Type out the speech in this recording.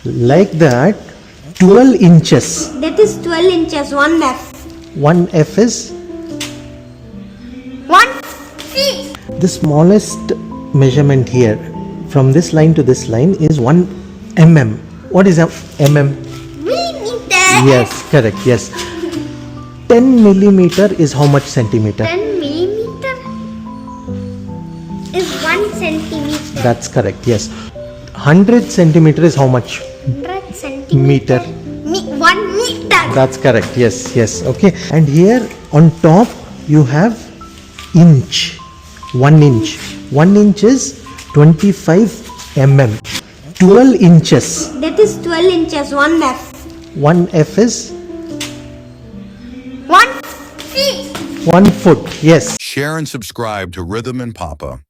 Like that, 12 inches. That is 12 inches. 1F. 1 F is 1 feet. the smallest measurement here. From this line to this line is 1 mm. What is a mm? Millimeter. Yes, correct. Yes. 10 millimeter is how much centimeter? 10 millimeter is 1 centimeter. That's correct. Yes. 100 centimeter is how much? 100 centimeter. Meter. 1 meter. That's correct. Yes, yes. Okay. And here on top you have inch. 1 inch. 1 inch is 25 mm. 12 inches. That is 12 inches. 1F. 1 F is 1 feet. 1 foot. Yes. Share and subscribe to Rhythm and Papa.